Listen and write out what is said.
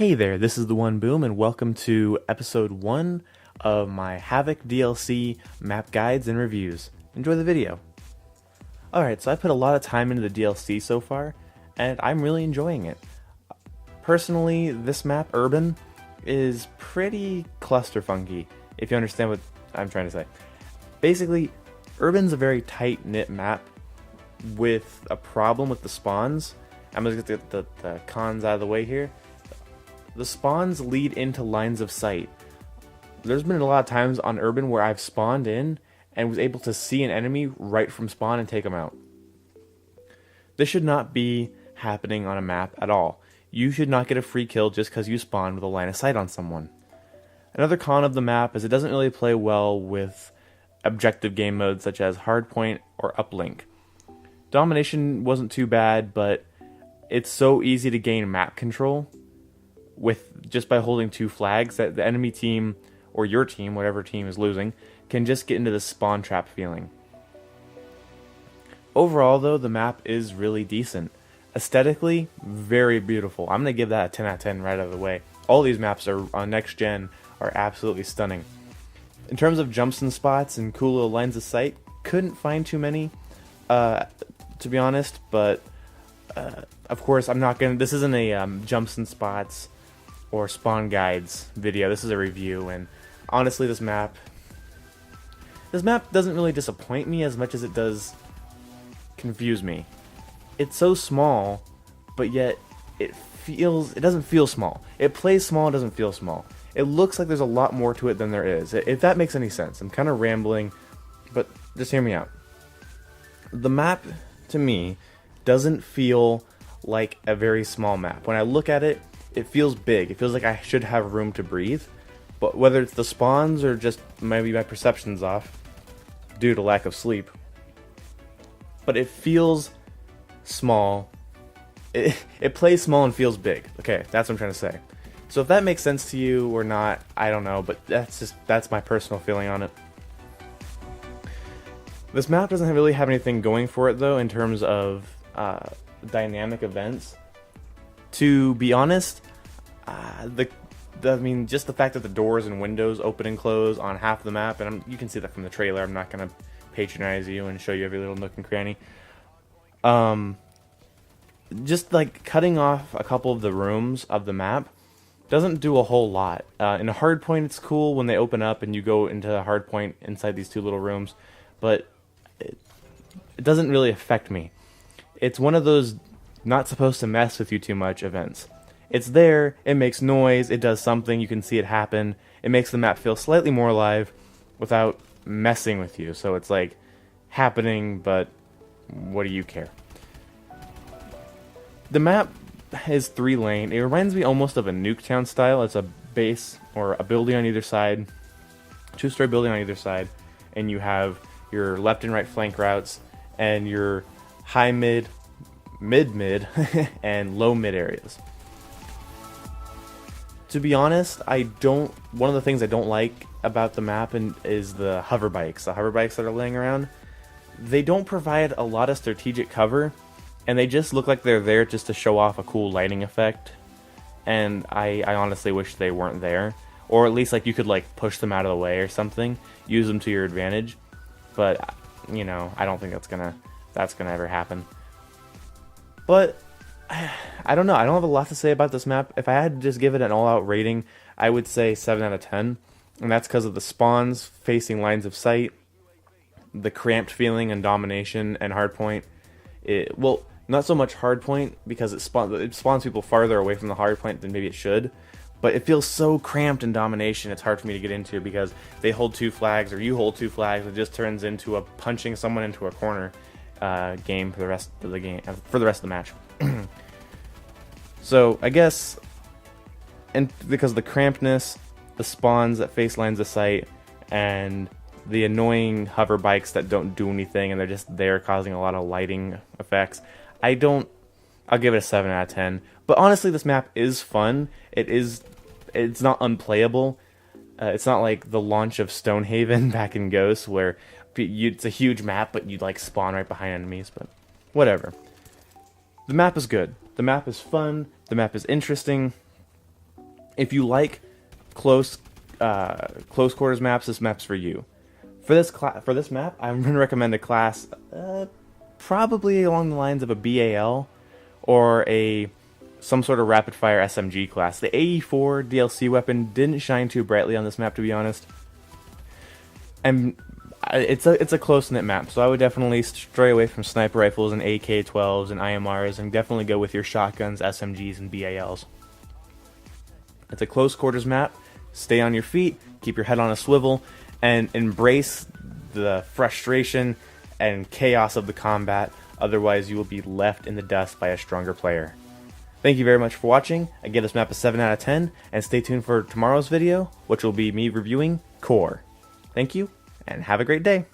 Hey there, this is the One Boom, and welcome to episode 1 of my Havoc DLC map guides and reviews. Enjoy the video. Alright, so I put a lot of time into the DLC so far, and I'm really enjoying it. Personally, this map, Urban, is pretty clusterfunky, if you understand what I'm trying to say. Basically, Urban's a very tight-knit map with a problem with the spawns. I'm going to get the cons out of the way here. The spawns lead into lines of sight. There's been a lot of times on Urban where I've spawned in and was able to see an enemy right from spawn and take them out. This should not be happening on a map at all. You should not get a free kill just because you spawned with a line of sight on someone. Another con of the map is it doesn't really play well with objective game modes such as hardpoint or uplink. Domination wasn't too bad, but it's so easy to gain map control with just by holding two flags that the enemy team or your team, whatever team is losing, can just get into the spawn trap feeling. Overall though, the map is really decent. Aesthetically, very beautiful. I'm going to give that a 10 out of 10 right out of the way. All these maps are on next gen are absolutely stunning. In terms of jumps and spots and cool little lines of sight, couldn't find too many, to be honest, but of course I'm not going to, this isn't a jumps and spots or spawn guides video. This is a review, and honestly this map doesn't really disappoint me as much as it does confuse me. It's so small, but yet it doesn't feel small. It plays small, it doesn't feel small. It looks like there's a lot more to it than there is, if that makes any sense. I'm kind of rambling, but just hear me out. The map, to me, doesn't feel like a very small map. When I look at it, it feels big. It feels like I should have room to breathe. But whether it's the spawns or just maybe my perception's off due to lack of sleep, but it feels small. It plays small and feels big. Okay, that's what I'm trying to say. So if that makes sense to you or not, I don't know, but that's my personal feeling on it. This map doesn't really have anything going for it though in terms of dynamic events. To be honest, just the fact that the doors and windows open and close on half the map, and you can see that from the trailer. I'm not gonna patronize you and show you every little nook and cranny. Just like cutting off a couple of the rooms of the map doesn't do a whole lot. In a hardpoint, it's cool when they open up and you go into a hardpoint inside these two little rooms, but it doesn't really affect me. It's one of those not supposed to mess with you too much events. It's there, it makes noise, it does something, you can see it happen. It makes the map feel slightly more alive without messing with you. So it's like happening, but what do you care? The map is 3-lane. It reminds me almost of a Nuketown style. It's a base or a building on either side, two-story building on either side, and you have your left and right flank routes and your high mid, mid, and low mid areas. To be honest, one of the things I don't like about the map is the hover bikes. The hover bikes that are laying around. They don't provide a lot of strategic cover, and they just look like they're there just to show off a cool lighting effect. And I honestly wish they weren't there. Or at least like you could like push them out of the way or something. Use them to your advantage. But, you know, I don't think that's gonna ever happen. But I don't know. I don't have a lot to say about this map. If I had to just give it an all-out rating, I would say 7 out of 10. And that's because of the spawns facing lines of sight, the cramped feeling and domination and hardpoint. Well, not so much hardpoint because it spawns people farther away from the hardpoint than maybe it should. But it feels so cramped in domination, it's hard for me to get into because they hold two flags or you hold two flags. It just turns into a punching someone into a corner game for the rest of the match. So I guess, and because of the crampedness, the spawns that face lines of sight, and the annoying hover bikes that don't do anything and they're just there causing a lot of lighting effects, I'll give it a 7 out of 10. But honestly, this map is fun. It's not unplayable. It's not like the launch of Stonehaven back in Ghost where it's a huge map but you'd like spawn right behind enemies, but whatever. The map is good. The map is fun. The map is interesting. If you like close quarters maps, this map's for you. For this map, I'm going to recommend a class probably along the lines of a BAL or some sort of rapid fire SMG class. The AE4 DLC weapon didn't shine too brightly on this map, to be honest, and it's a close-knit map, so I would definitely stray away from sniper rifles and AK-12s and IMRs, and definitely go with your shotguns, SMGs, and BALs. It's a close quarters map. Stay on your feet, keep your head on a swivel, and embrace the frustration and chaos of the combat. Otherwise, you will be left in the dust by a stronger player. Thank you very much for watching. I give this map a 7 out of 10, and stay tuned for tomorrow's video, which will be me reviewing Core. Thank you, and have a great day.